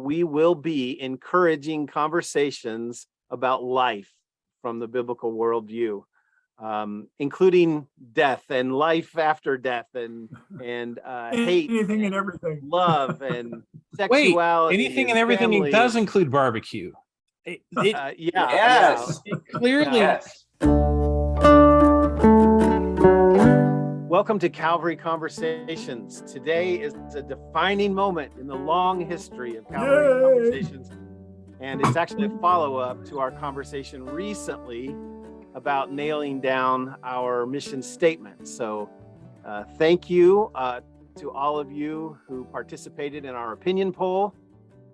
we will be encouraging conversations about life from the biblical worldview, including death and life after death and hate, anything and and everything, love and Wait, sexuality. anything and everything family. does include barbecue. Yes. It clearly. Yes. Welcome to Calvary Conversations. Today is a defining moment in the long history of Calvary Conversations, and it's actually a follow-up to our conversation recently about nailing down our mission statement. So thank you to all of you who participated in our opinion poll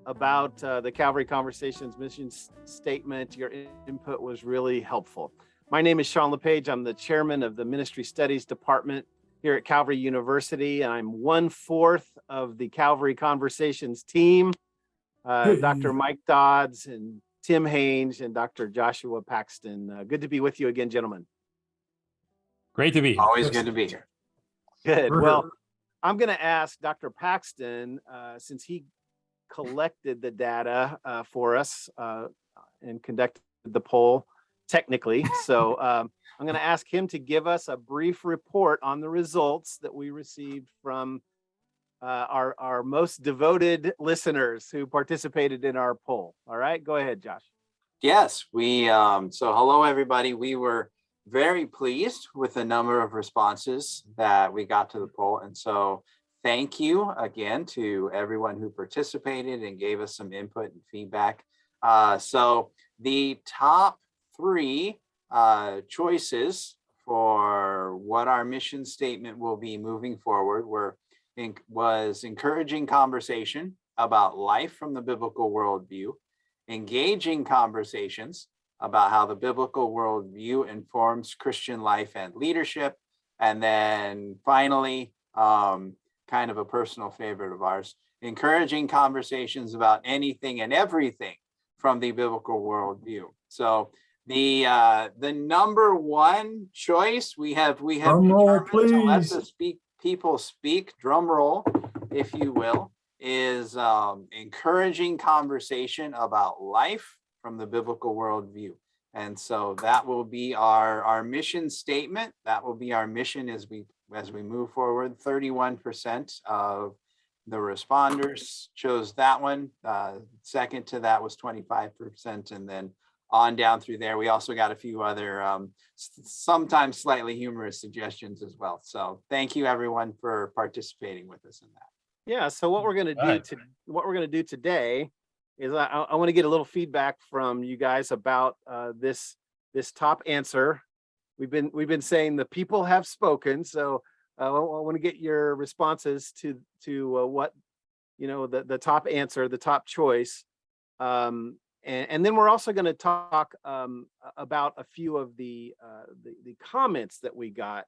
about the Calvary Conversations mission statement. Your input was really helpful. My name is Sean LePage. I'm the chairman of the Ministry Studies Department here at Calvary University. I'm 1/4 of the Calvary Conversations team. Dr. Mike Dodds and Tim Haynes and Dr. Joshua Paxton. Good to be with you again, gentlemen. Great to be here. Always good to be here. Good. Well, I'm going to ask Dr. Paxton, since he collected the data for us and conducted the poll technically. So I'm going to ask him to give us a brief report on the results that we received from our most devoted listeners who participated in our poll. All right, go ahead, Josh. Yes, so hello, everybody. We were very pleased with the number of responses that we got to the poll. And so thank you again to everyone who participated and gave us some input and feedback. So the top 3 choices for what our mission statement will be moving forward was encouraging conversation about life from the biblical worldview, engaging conversations about how the biblical worldview informs Christian life and leadership, and then finally, kind of a personal favorite of ours, encouraging conversations about anything and everything from the biblical worldview. So the number 1 choice we have determined to let the people speak, drum roll, if you will, is encouraging conversation about life from the biblical worldview. And so that will be our mission statement. That will be our mission as we move forward. 31% of the responders chose that one. Second to that was 25%, and then on down through there. We also got a few other sometimes slightly humorous suggestions as well. So thank you everyone for participating with us in that. Yeah, so what we're going to do today is I want to get a little feedback from you guys about this top answer. We've been saying the people have spoken, so I want to get your responses to what the top answer, the top choice. And then we're also going to talk about a few of the comments that we got.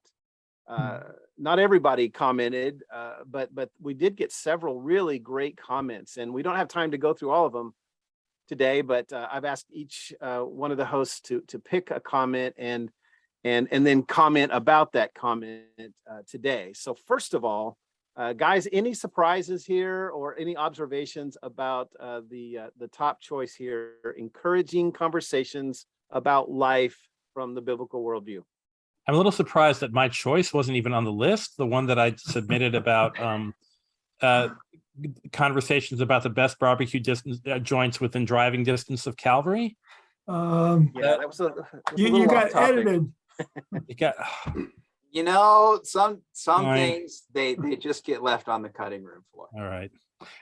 Not everybody commented, but we did get several really great comments, and we don't have time to go through all of them today. But I've asked each one of the hosts to pick a comment and then comment about that comment today. So first of all, guys, any surprises here or any observations about the top choice here, encouraging conversations about life from the biblical worldview? I'm a little surprised that my choice wasn't even on the list. The one that I submitted about conversations about the best barbecue joints within driving distance of Calvary. That was a you got edited. It got. Some things they just get left on the cutting room floor. All right.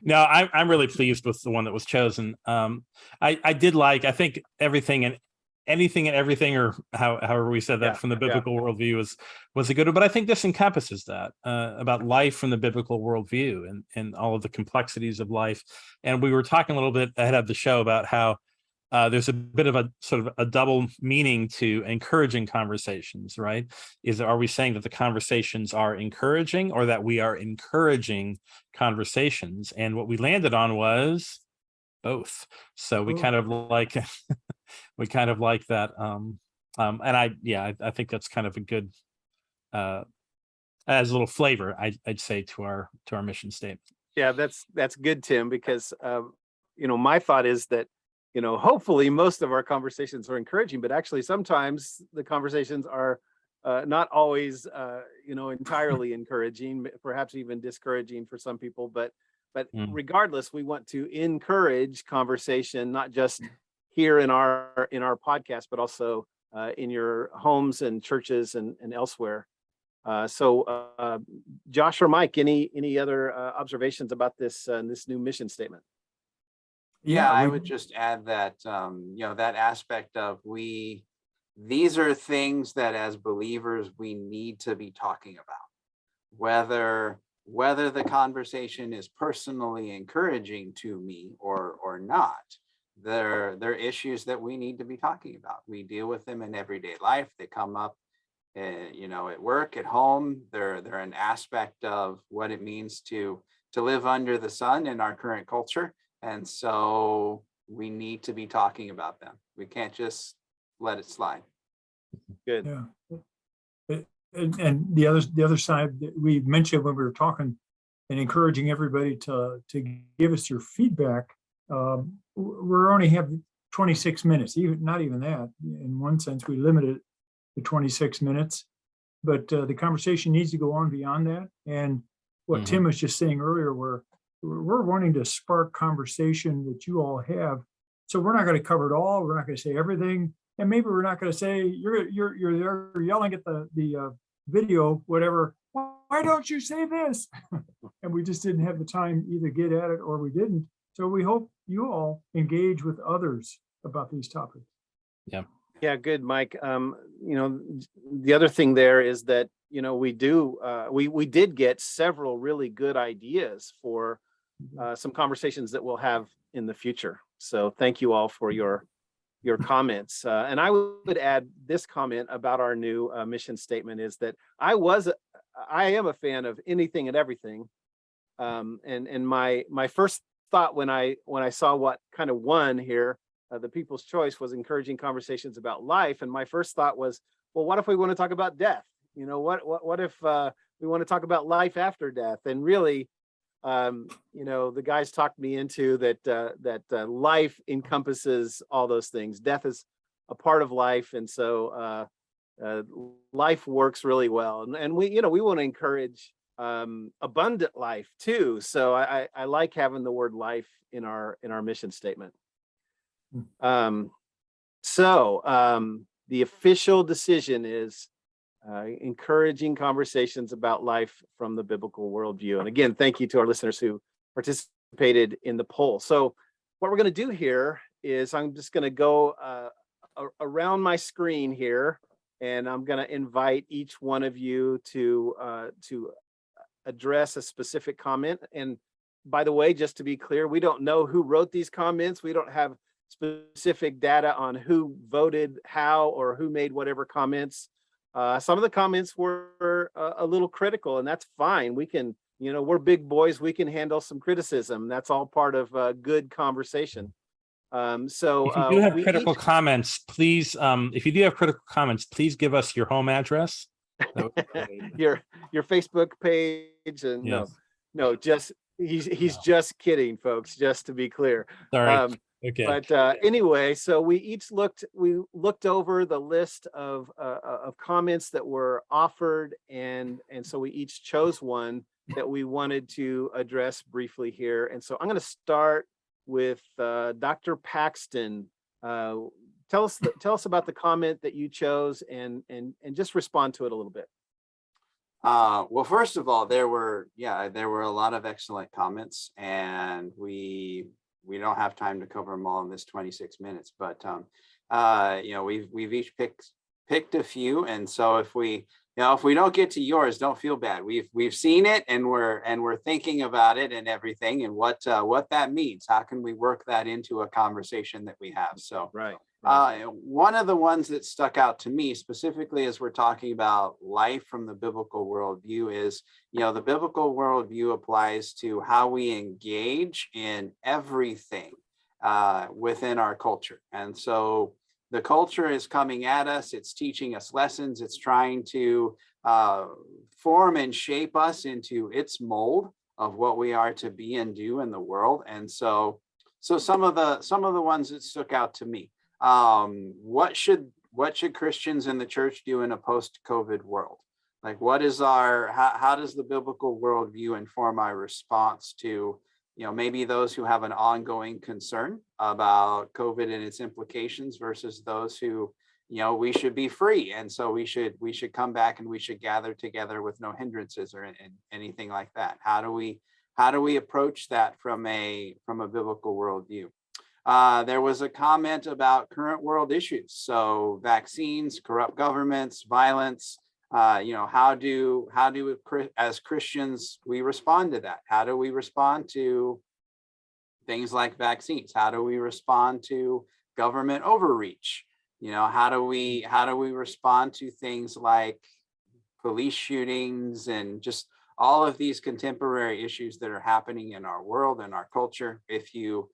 No, I'm really pleased with the one that was chosen. I did like, I think everything and anything and everything, or however we said that, from the biblical worldview was a good one. But I think this encompasses that about life from the biblical worldview and all of the complexities of life. And we were talking a little bit ahead of the show about how there's a bit of a sort of a double meaning to encouraging conversations, right? Are we saying that the conversations are encouraging, or that we are encouraging conversations? And what we landed on was both. So we kind of like that. And I think that's kind of a good as a little flavor, I'd say, to our mission statement. Yeah, that's good, Tim, because my thought is that, hopefully most of our conversations are encouraging, but actually sometimes the conversations are not always, entirely encouraging, perhaps even discouraging for some people. But regardless, we want to encourage conversation, not just here in our podcast, but also in your homes and churches and elsewhere. So Josh or Mike, any other observations about this new mission statement? Yeah, I would just add that, that aspect of these are things that as believers, we need to be talking about, whether the conversation is personally encouraging to me or not. They're issues that we need to be talking about. We deal with them in everyday life. They come up, at work, at home. They're an aspect of what it means to live under the sun in our current culture. And so we need to be talking about them. We can't just let it slide. Good. Yeah. And the other side that we mentioned when we were talking and encouraging everybody to give us your feedback. We're only have 26 minutes, not even that. In one sense, we limited it to 26 minutes, but the conversation needs to go on beyond that. And what Tim was just saying earlier, we're wanting to spark conversation that you all have. So we're not going to cover it all. We're not going to say everything. And maybe we're not going to say, you're there yelling at the video, whatever. Why don't you say this? And we just didn't have the time to either get at it or we didn't. So we hope you all engage with others about these topics. Yeah. Yeah, good, Mike. The other thing there is that, we did get several really good ideas for some conversations that we'll have in the future. So thank you all for your comments. And I would add this comment about our new mission statement is that I am a fan of anything and everything. And my first thought when I saw what kind of won here, the People's Choice, was encouraging conversations about life. And my first thought was, well, what if we want to talk about death? What if we want to talk about life after death? And really, the guys talked me into that life encompasses all those things. Death is a part of life. And so life works really well. And we want to encourage abundant life too. So I like having the word life in our mission statement. The official decision is encouraging conversations about life from the biblical worldview. And again, thank you to our listeners who participated in the poll. So what we're going to do here is I'm just going to go around my screen here, and I'm going to invite each one of you to address a specific comment. And by the way, just to be clear, we don't know who wrote these comments. We don't have specific data on who voted how or who made whatever comments. Some of the comments were a little critical, and that's fine. We can, we're big boys. We can handle some criticism. That's all part of a good conversation. So if you do have critical comments, please, please give us your home address. your Facebook page, and yes. no, just he's just kidding, folks. Just to be clear. Sorry. Okay. But anyway, so we looked over the list of comments that were offered, and so we each chose one that we wanted to address briefly here. And so I'm going to start with Dr. Paxton. Tell us about the comment that you chose, and just respond to it a little bit. Well, first of all, there were a lot of excellent comments, and we don't have time to cover them all in this 26 minutes, but we've each picked a few. And so if we don't get to yours, don't feel bad. We've seen it, and we're thinking about it and everything, and what that means. How can we work that into a conversation that we have? So right. One of the ones that stuck out to me specifically as we're talking about life from the biblical worldview is, the biblical worldview applies to how we engage in everything within our culture. And so the culture is coming at us. It's teaching us lessons. It's trying to form and shape us into its mold of what we are to be and do in the world. And so So some of the ones that stuck out to me. What should Christians in the church do in a post-COVID world? Like, how does the biblical worldview inform our response to, maybe those who have an ongoing concern about COVID and its implications versus those who, we should be free. And so we should come back and we should gather together with no hindrances or anything like that. How do we approach that from a biblical worldview? There was a comment about current world issues. So vaccines, corrupt governments, violence, how do as Christians, we respond to that? How do we respond to things like vaccines? How do we respond to government overreach? How do we respond to things like police shootings and just all of these contemporary issues that are happening in our world and our culture? If you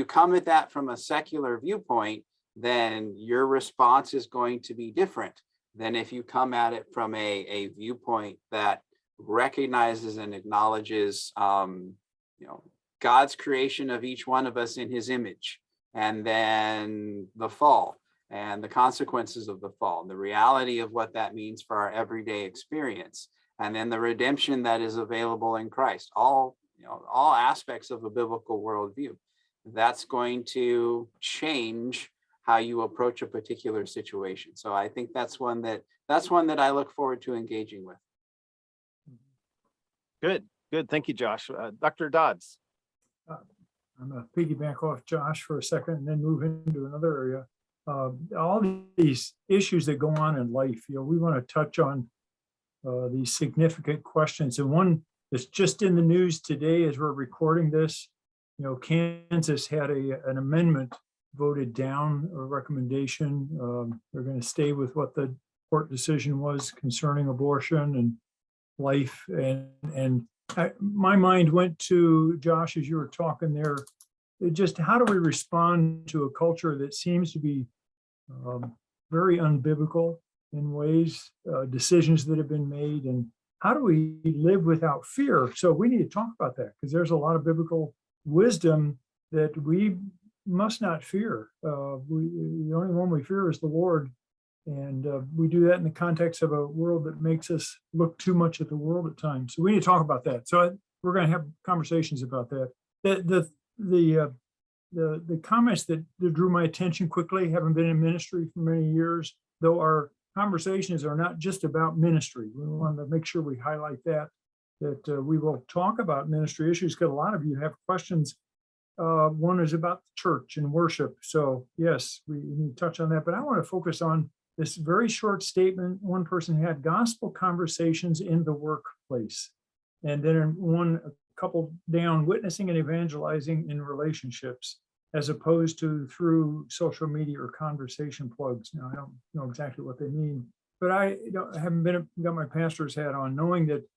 come at that from a secular viewpoint, then your response is going to be different than if you come at it from a viewpoint that recognizes and acknowledges, God's creation of each one of us in his image, and then the fall and the consequences of the fall, and the reality of what that means for our everyday experience, and then the redemption that is available in Christ, all aspects of a biblical worldview. That's going to change how you approach a particular situation. So I think that's one that I look forward to engaging with. Good. Thank you, Josh. Dr. Dodds. I'm going to piggyback off Josh for a second and then move into another area. All these issues that go on in life, we want to touch on these significant questions. And one that's just in the news today as we're recording this, Kansas had an amendment voted down, a recommendation. They're going to stay with what the court decision was concerning abortion and life. And my mind went to, Josh, as you were talking there, just how do we respond to a culture that seems to be very unbiblical in ways, decisions that have been made, and how do we live without fear? So we need to talk about that, because there's a lot of biblical wisdom that we must not fear. The only one we fear is the Lord. And we do that in the context of a world that makes us look too much at the world at times. So we need to talk about that. So we're going to have conversations about that. The comments that drew my attention quickly, having been in ministry for many years, though our conversations are not just about ministry. We want to make sure we highlight that we will talk about ministry issues, because a lot of you have questions. One is about the church and worship. So yes, we need to touch on that, but I want to focus on this very short statement. One person had gospel conversations in the workplace. And then a couple down, witnessing and evangelizing in relationships, as opposed to through social media or conversation plugs. Now, I don't know exactly what they mean, but I haven't got my pastor's hat on, knowing that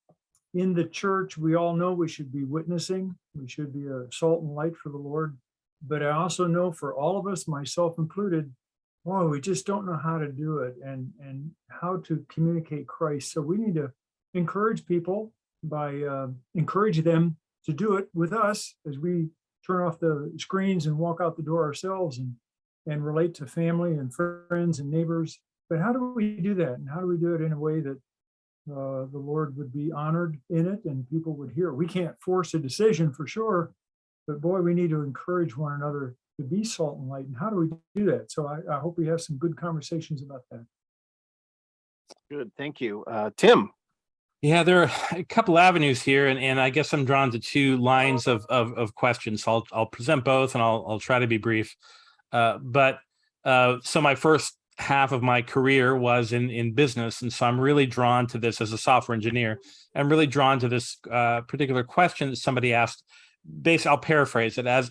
in the church, we all know we should be witnessing. We should be a salt and light for the Lord. But I also know for all of us, myself included, we just don't know how to do it and how to communicate Christ. So we need to encourage people by encouraging them to do it with us as we turn off the screens and walk out the door ourselves and relate to family and friends and neighbors. But how do we do that? And how do we do it in a way that the Lord would be honored in it and people would hear? We can't force a decision for sure, but boy, we need to encourage one another to be salt and light. And how do we do that? So I hope we have some good conversations about that. Good, thank you. Tim. Yeah, there are a couple avenues here, and I guess I'm drawn to two lines of questions. So I'll present both, and I'll try to be brief. So my first half of my career was in business, and so I'm really drawn to this as a software engineer. I'm really drawn to this particular question that somebody asked. Basically, I'll paraphrase it as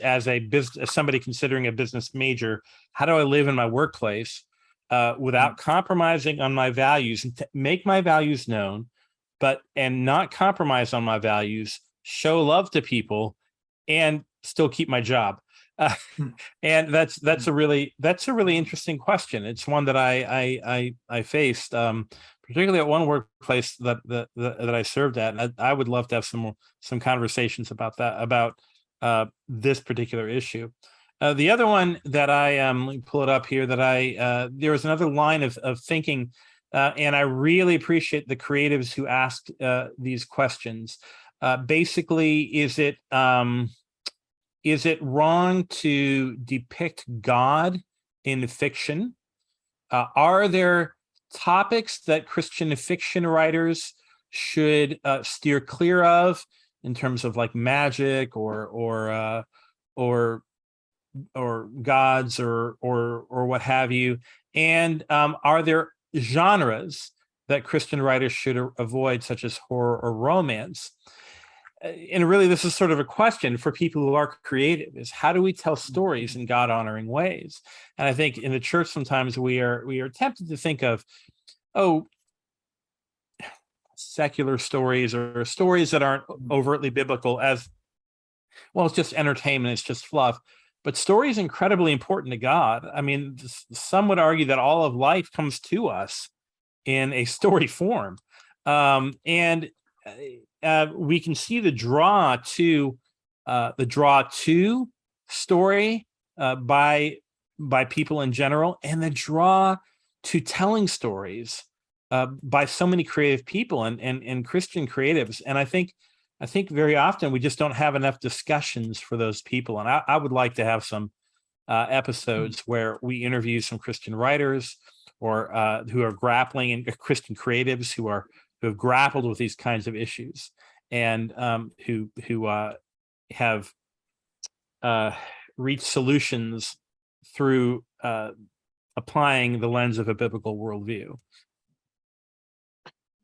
somebody considering a business major. How do I live in my workplace without compromising on my values, and make my values known, and not compromise on my values, show love to people, and still keep my job? And that's a really interesting question. It's one that I faced, particularly at one workplace that I served at, and I would love to have some conversations about that, about this particular issue. The other one that let me pull it up here, that there was another line of thinking, and I really appreciate the creatives who asked these questions. Basically, is it wrong to depict God in fiction? Are there topics that Christian fiction writers should steer clear of in terms of like magic or gods or what have you? And are there genres that Christian writers should avoid, such as horror or romance? And really, this is sort of a question for people who are creative: is how do we tell stories in God honoring ways? And I think in the church sometimes we are tempted to think of, oh, secular stories or stories that aren't overtly biblical as, well, it's just entertainment, it's just fluff. But story is incredibly important to God. I mean, some would argue that all of life comes to us in a story form. And we can see the draw to story by people in general, and the draw to telling stories by so many creative people and Christian creatives. And I think very often we just don't have enough discussions for those people. And I would like to have some episodes where we interview some Christian writers or who are grappling, and Christian creatives who have grappled with these kinds of issues, and who have reached solutions through applying the lens of a biblical worldview.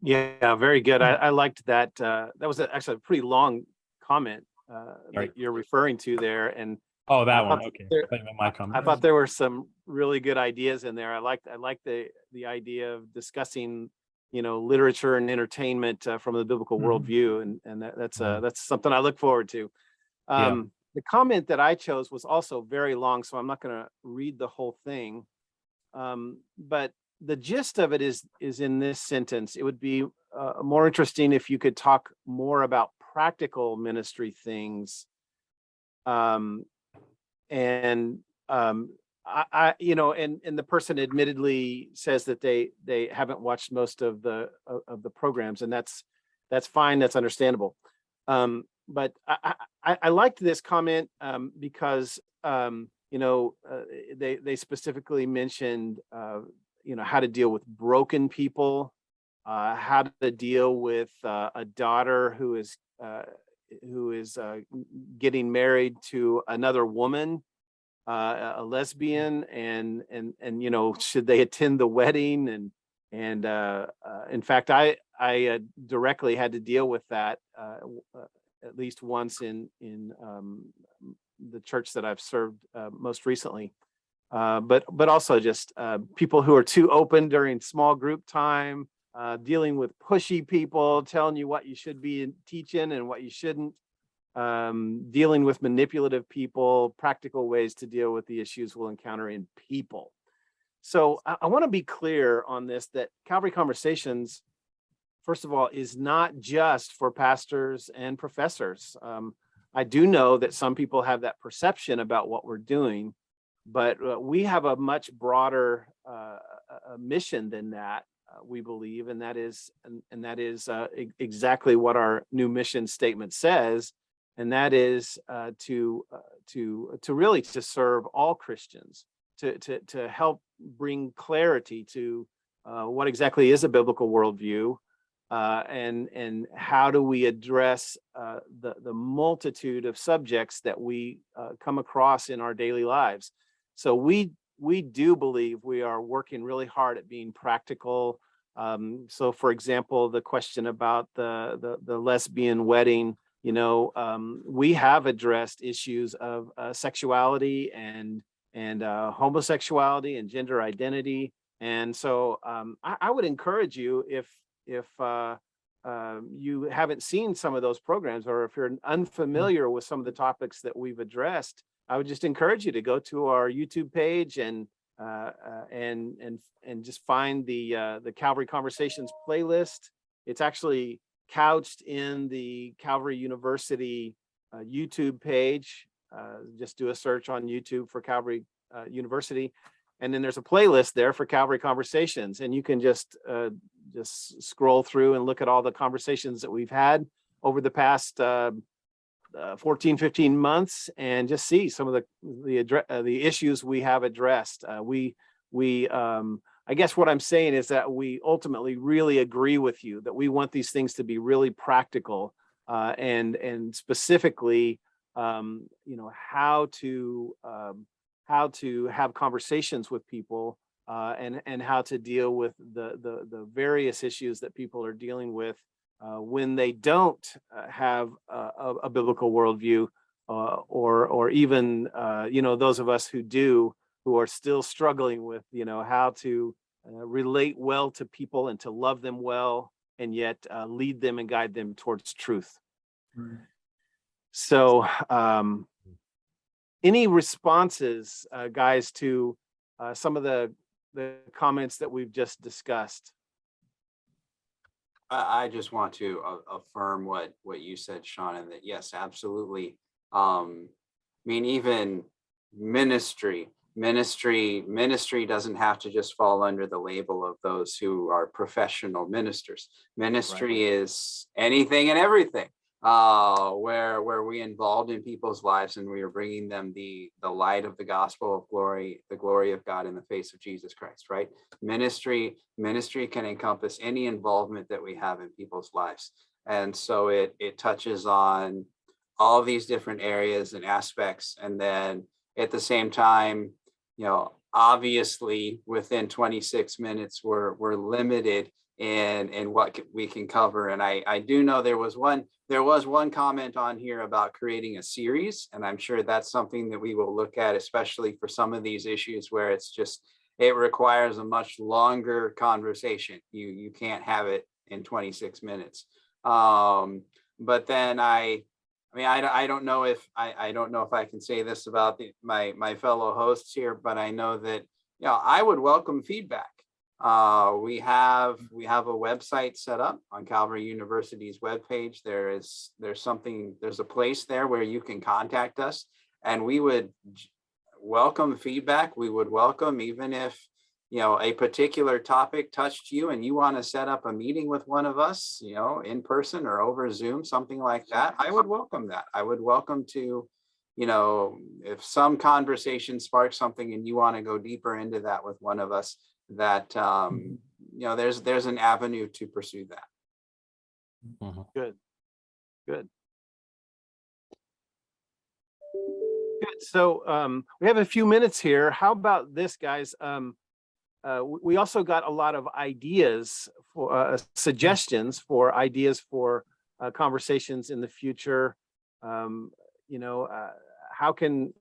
Yeah, very good. I liked that. That was actually a pretty long comment Right. that you're referring to there. And Oh, I that one. thought Okay. there- My comment. I thought there were some really good ideas in there. I liked the idea of discussing, literature and entertainment from the biblical worldview, and that's something I look forward to. The comment that I chose was also very long, so I'm not going to read the whole thing. But the gist of it is in this sentence. It would be more interesting if you could talk more about practical ministry things. And the person admittedly says that they haven't watched most of the programs, and that's fine, that's understandable. But I liked this comment because they specifically mentioned how to deal with broken people, how to deal with a daughter who is getting married to another woman, a lesbian, and should they attend the wedding? And in fact, I directly had to deal with that at least once in the church that I've served most recently. But also just people who are too open during small group time, dealing with pushy people, telling you what you should be teaching and what you shouldn't, dealing with manipulative people, practical ways to deal with the issues we'll encounter in people. So I want to be clear on this, that Calvary Conversations, first of all, is not just for pastors and professors. I do know that some people have that perception about what we're doing, but we have a much broader mission than that, we believe, and that is exactly what our new mission statement says, and that is to really to serve all Christians, to help bring clarity to what exactly is a biblical worldview, and how do we address the multitude of subjects that we come across in our daily lives. So we do believe we are working really hard at being practical. So for example, the question about the lesbian wedding, we have addressed issues of sexuality and homosexuality and gender identity. And so I would encourage you, if you haven't seen some of those programs, or if you're unfamiliar with some of the topics that we've addressed, I would just encourage you to go to our YouTube page and just find the Calvary Conversations playlist. It's actually couched in the Calvary University YouTube page. Just do a search on YouTube for Calvary University. And then there's a playlist there for Calvary Conversations. And you can just scroll through and look at all the conversations that we've had over the past 14, 15 months and just see some of the issues we have addressed. I guess what I'm saying is that we ultimately really agree with you that we want these things to be really practical and specifically, how to have conversations with people and how to deal with the various issues that people are dealing with when they don't have a biblical worldview, or even those of us who do, who are still struggling with how to relate well to people and to love them well and yet lead them and guide them towards truth. Right. So any responses, guys, to some of the comments that we've just discussed? I just want to affirm what you said, Sean, and that yes, absolutely. I mean, even ministry doesn't have to just fall under the label of those who are professional ministers. Ministry is anything and everything. Where we involved in people's lives and we are bringing them the light of the gospel of glory, the glory of God in the face of Jesus Christ, right? Ministry can encompass any involvement that we have in people's lives. And so it touches on all these different areas and aspects. And then at the same time, obviously within 26 minutes, we're limited in what we can cover. And I do know there was one comment on here about creating a series, and I'm sure that's something that we will look at, especially for some of these issues where it requires a much longer conversation. You can't have it in 26 minutes. But then I don't know if I can say this about my fellow hosts here, but I know that I would welcome feedback. We have a website set up on Calvary University's webpage. There's a place there where you can contact us, and we would welcome feedback. We would welcome, even if a particular topic touched you and you want to set up a meeting with one of us, in person or over Zoom, something like that. I would welcome that. I would welcome to, if some conversation sparks something and you want to go deeper into that with one of us, that there's an avenue to pursue that. Mm-hmm. Good. So we have a few minutes here. How about this, guys? We also got a lot of ideas for suggestions for ideas for conversations in the future. How can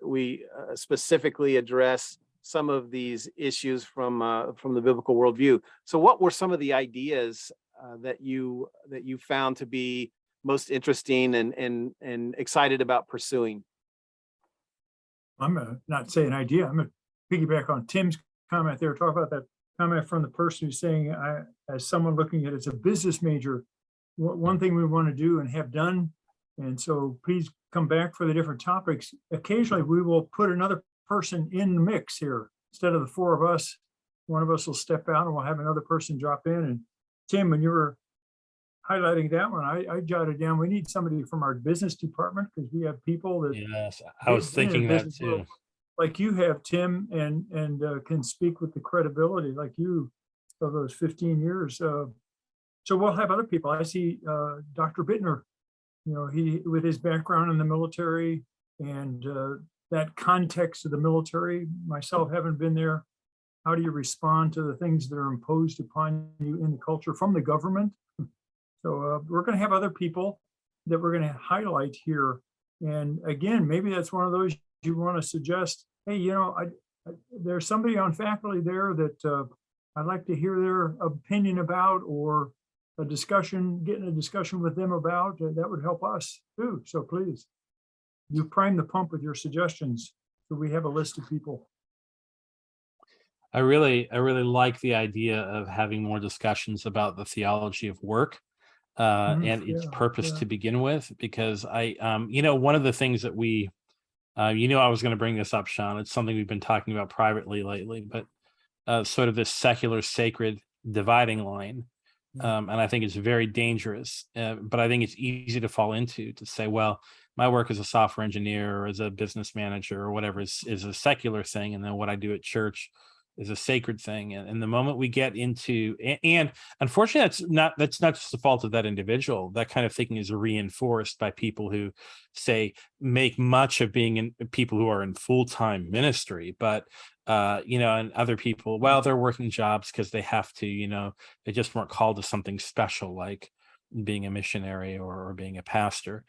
we specifically address some of these issues from the biblical worldview? So what were some of the ideas that you found to be most interesting and excited about pursuing? I'm not saying idea. I'm going to piggyback on Tim's comment there. Talk about that comment from the person who's saying, as someone looking at it as a business major, one thing we want to do and have done. And so please come back for the different topics. Occasionally we will put another person in the mix here. Instead of the four of us, one of us will step out and we'll have another person drop in. And Tim, when you were highlighting that one, I jotted down, we need somebody from our business department, because we have people that Yes, I was thinking that too. Like you have, Tim, and can speak with the credibility like you of those 15 years. So we'll have other people. I see Dr. Bittner, he with his background in the military and that context of the military, myself having been there, how do you respond to the things that are imposed upon you in the culture from the government? So we're going to have other people that we're going to highlight here. And again, maybe that's one of those you want to suggest, hey, there's somebody on faculty there that I'd like to hear their opinion about, or getting a discussion with them about, that would help us too. So please, you prime the pump with your suggestions so we have a list of people. I really like the idea of having more discussions about the theology of work. and its purpose to begin with. Because one of the things that we, I was going to bring this up, Sean. It's something we've been talking about privately lately, but sort of this secular sacred dividing line. And I think it's very dangerous, but I think it's easy to fall into, to say, well, my work as a software engineer or as a business manager or whatever is a secular thing. And then what I do at church is a sacred thing. And the moment we get into, and unfortunately, that's not just the fault of that individual. That kind of thinking is reinforced by people who make much of being in people who are in full-time ministry, but and other people, well, they're working jobs because they have to, they just weren't called to something special like being a missionary or being a pastor.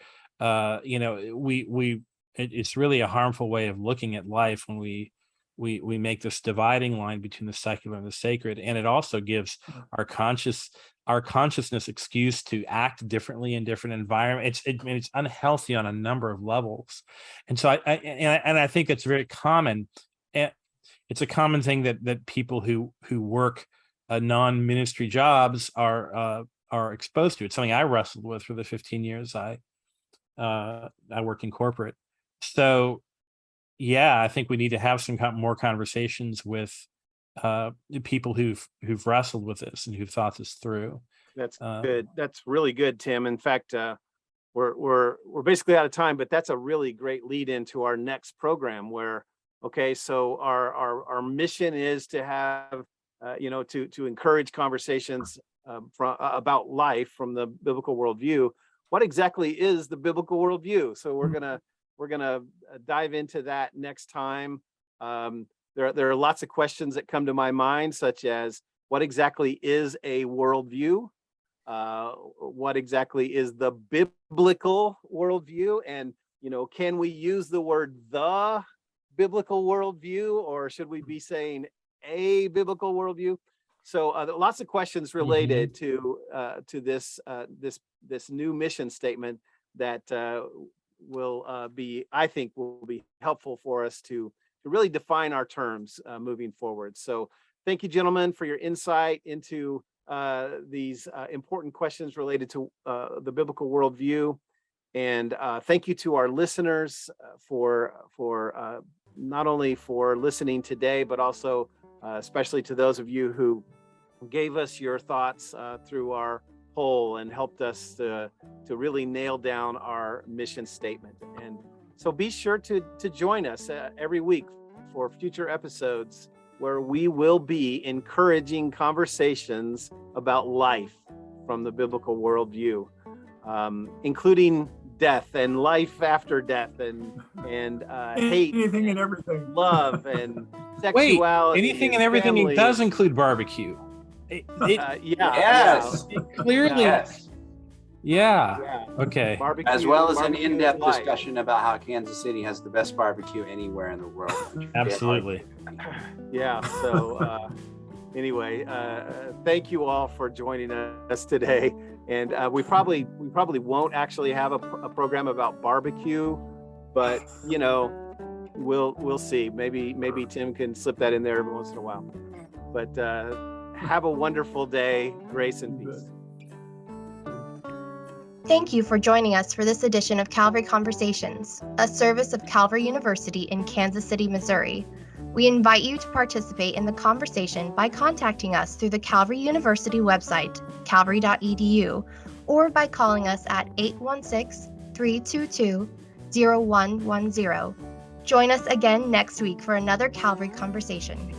It's really a harmful way of looking at life when we make this dividing line between the secular and the sacred, and it also gives our consciousness excuse to act differently in different environments. It's unhealthy on a number of levels, and so I think it's very common. It's a common thing that people who work non-ministry jobs are exposed to. It's something I wrestled with for the 15 years I worked in corporate. So yeah, I think we need to have some more conversations with people who've wrestled with this and who've thought this through. That's good. That's really good, Tim. In fact, we're basically out of time, but that's a really great lead into our next program where, okay, so our mission is to have, to encourage conversations about life from the biblical worldview. What exactly is the biblical worldview? So we're gonna dive into that next time. There are lots of questions that come to my mind, such as what exactly is a worldview? What exactly is the biblical worldview? And can we use the word the biblical worldview, or should we be saying a biblical worldview? So lots of questions related to this new mission statement that I think will be helpful for us to really define our terms moving forward. So thank you, gentlemen, for your insight into these important questions related to the biblical worldview. And thank you to our listeners for not only for listening today, but also especially to those of you who gave us your thoughts through our poll and helped us to really nail down our mission statement. And so be sure to join us every week for future episodes where we will be encouraging conversations about life from the biblical worldview, including death and life after death and hate, anything and everything, love and sexuality. Wait, anything and everything. It does include barbecue. Yes. Clearly. Yes. Yeah. Okay. Barbecue, as well as an in-depth discussion about how Kansas City has the best barbecue anywhere in the world. Absolutely. Yeah. So anyway, thank you all for joining us today. And we probably won't actually have a program about barbecue, but we'll see. Maybe Tim can slip that in there every once in a while. But have a wonderful day. Grace and peace. Thank you for joining us for this edition of Calvary Conversations, a service of Calvary University in Kansas City, Missouri. We invite you to participate in the conversation by contacting us through the Calvary University website, calvary.edu, or by calling us at 816-322-0110. Join us again next week for another Calvary Conversation.